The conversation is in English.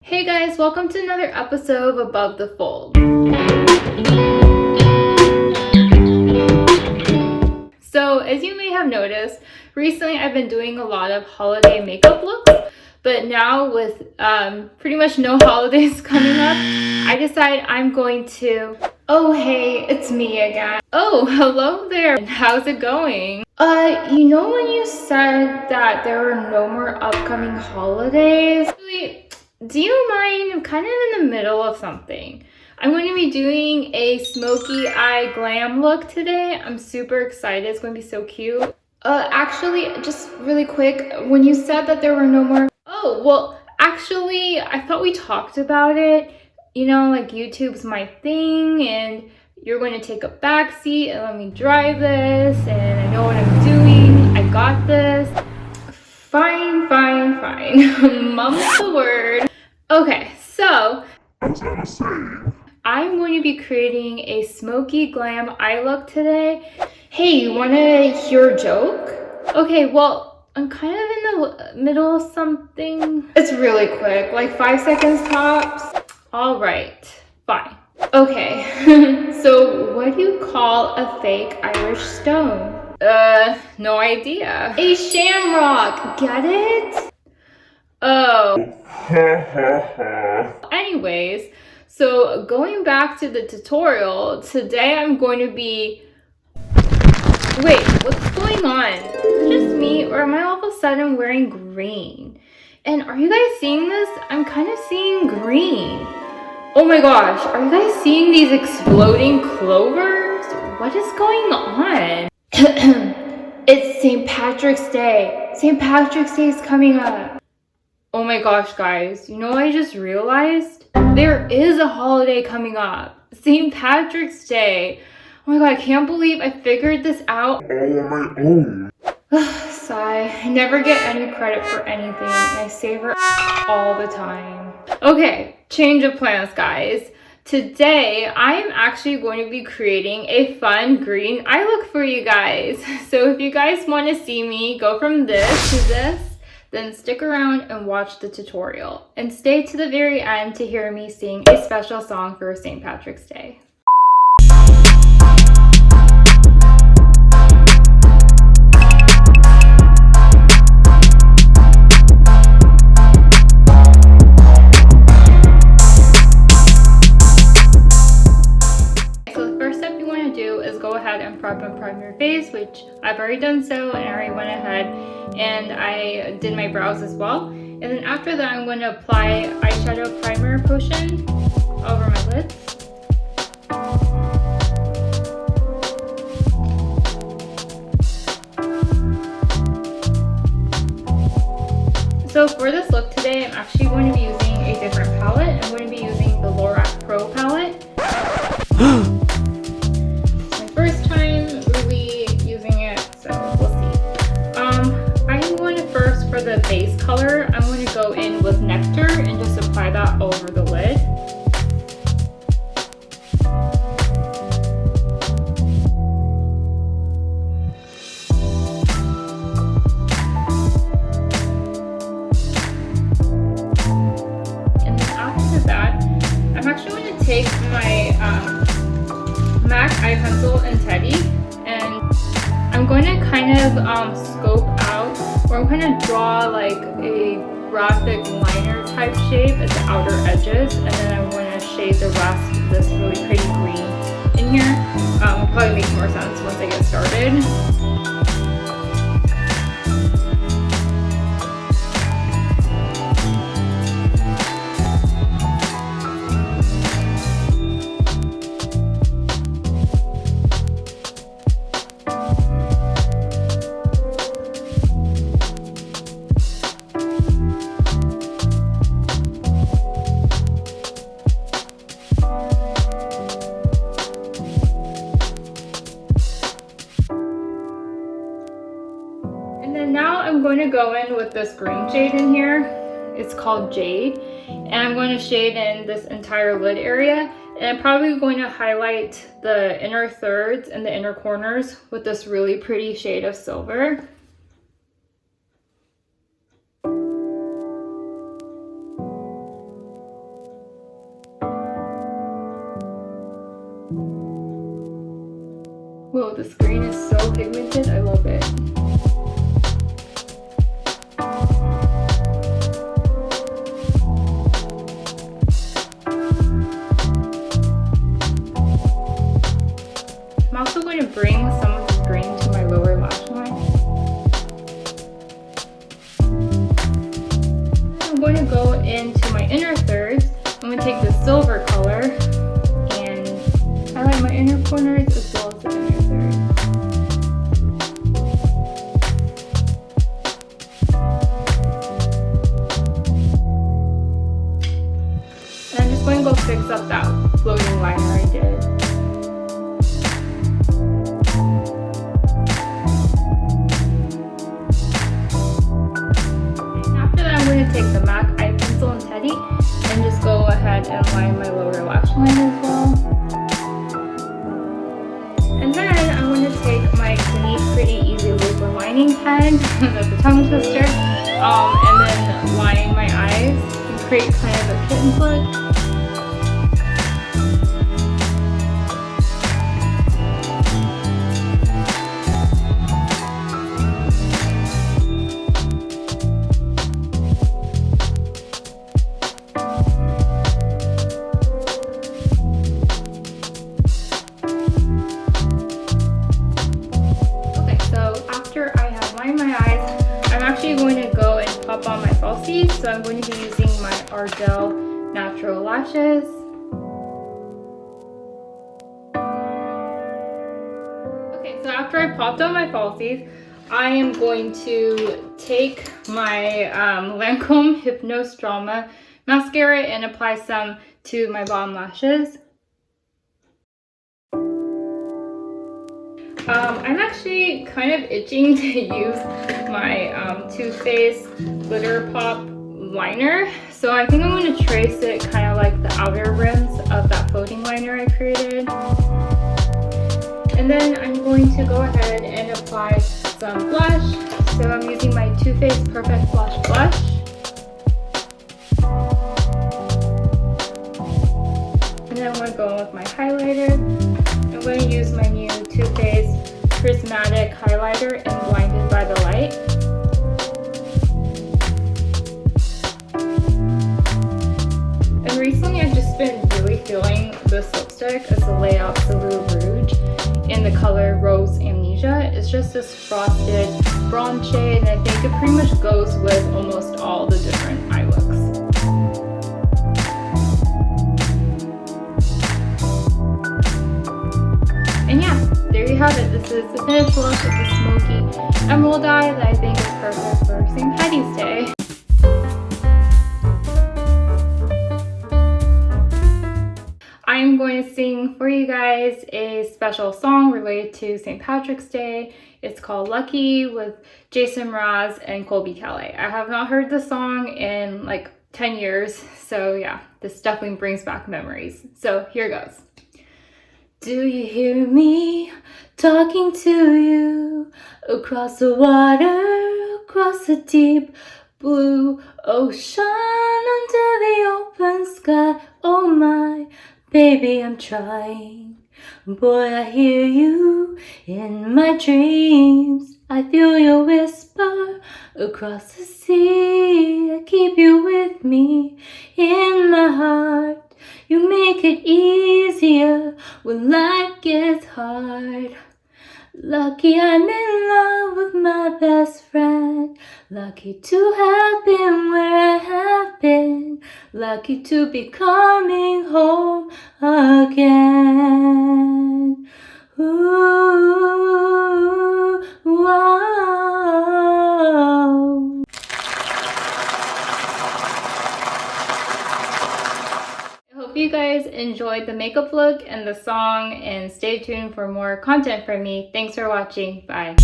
Hey guys, welcome to another episode of Above the Fold. So as you may have noticed, recently I've been doing a lot of holiday makeup looks, but now with pretty much no holidays coming up, I decided I'm going to... Oh hey, it's me again. Oh, hello there. How's it going? You know when you said that there were no more upcoming holidays? Do you mind? I'm kind of in the middle of something. I'm going to be doing a smoky eye glam look today. I'm super excited. It's going to be so cute. Actually, just really quick, when you said that there were no more... Oh, well, actually, I thought we talked about it. You know, like YouTube's my thing and you're going to take a back seat and let me drive this and I know what I'm doing. I got this. Fine. Mum's the word. Okay, so I'm going to be creating a smoky glam eye look today. Hey, you want to hear a joke? Okay, well, I'm kind of in the middle of something. It's really quick, like 5 seconds tops. All right, fine. Okay, so what do you call a fake Irish stone? No idea. A shamrock, get it? Oh. Anyways, so going back to the tutorial, today I'm going to be... Wait, what's going on? Is it just me or am I all of a sudden wearing green? And are you guys seeing this? I'm kind of seeing green. Oh my gosh, are you guys seeing these exploding clovers? What is going on? It's St. Patrick's Day. St. Patrick's Day is coming up. Oh my gosh, guys, you know what I just realized? There is a holiday coming up. St. Patrick's Day. Oh my god, I can't believe I figured this out all on my own. Sigh. I never get any credit for anything, and I savor all the time. Okay, change of plans, guys. Today, I am actually going to be creating a fun green eye look for you guys. So if you guys want to see me go from this to this, then stick around and watch the tutorial. And stay to the very end to hear me sing a special song for St. Patrick's Day. Prime your face, which I've already done so, and I already went ahead and I did my brows as well. And then after that, I'm going to apply eyeshadow primer potion over my lids. So for this look today, I'm actually going to be using a different palette. I'm going to be using the Lorac Pro Palette. For the base color, I'm going to go in with Nectar and just apply that over the lid. And then after that, I'm actually going to take my MAC eye pencil and Teddy, and I'm going to kind of scope out, or I'm going to draw like a graphic liner type shape at the outer edges, and then I'm going to shade the rest of this really pretty green in here. It'll probably make more sense once I get started. Now I'm going to go in with this green shade in here. It's called Jade, and I'm going to shade in this entire lid area, and I'm probably going to highlight the inner thirds and the inner corners with this really pretty shade of silver. Oh, this green is so pigmented. I love it. I'm also going to bring some of this green to my lower lash line. I'm going to go into my inner thirds. I'm going to take the silver color and highlight my inner corners as well as the inner third. And I'm just going to go fix up that floating liner I did. Take the MAC eye pencil and teddy and just go ahead and line my lower lash line as well. And then I'm going to take my Clinique Pretty Easy Loop lining pen, that's a tongue twister, and then line my eyes and create kind of a kitten's look. So I'm going to be using my Idole natural lashes. Okay, so after I popped on my falsies, I am going to take my Lancome Hypnose Drama mascara and apply some to my bottom lashes. I'm actually kind of itching to use my Too Faced Glitter Pop liner, so I think I'm going to trace it kind of like the outer rims of that floating liner I created. And then I'm going to go ahead and apply some blush. So I'm using my Too Faced Perfect Blush Blush. And then I'm going to go in with my highlighter. I'm going to use my new Too Faced Prismatic highlighter in Blinded by the Light. And recently I've just been really feeling this lipstick. It's a Le Absolute Rouge in the color Rose Amnesia. It's just this frosted bronze shade, and I think it pretty much goes with almost all the different eye looks. And yeah, there you have it. This is the finished look with the Smokey emerald eye that I think is perfect for St. Patty's Day. I'm going to sing for you guys a special song related to St. Patrick's Day. It's called Lucky with Jason Mraz and Colby Calais. I have not heard the song in like 10 years, so yeah, this definitely brings back memories. So here goes. Do you hear me talking to you across the water, across the deep blue ocean, under the open sky? Oh my, baby, I'm trying. Boy, I hear you in my dreams. I feel your whisper across the sea. I keep you with me in my heart. You make it easier when life gets hard. Lucky I'm in love with my best friend. Lucky to have been where I have been. Lucky to be coming home again. Ooh, wow. I hope you guys enjoyed the makeup look and the song, and stay tuned for more content from me. Thanks for watching. Bye.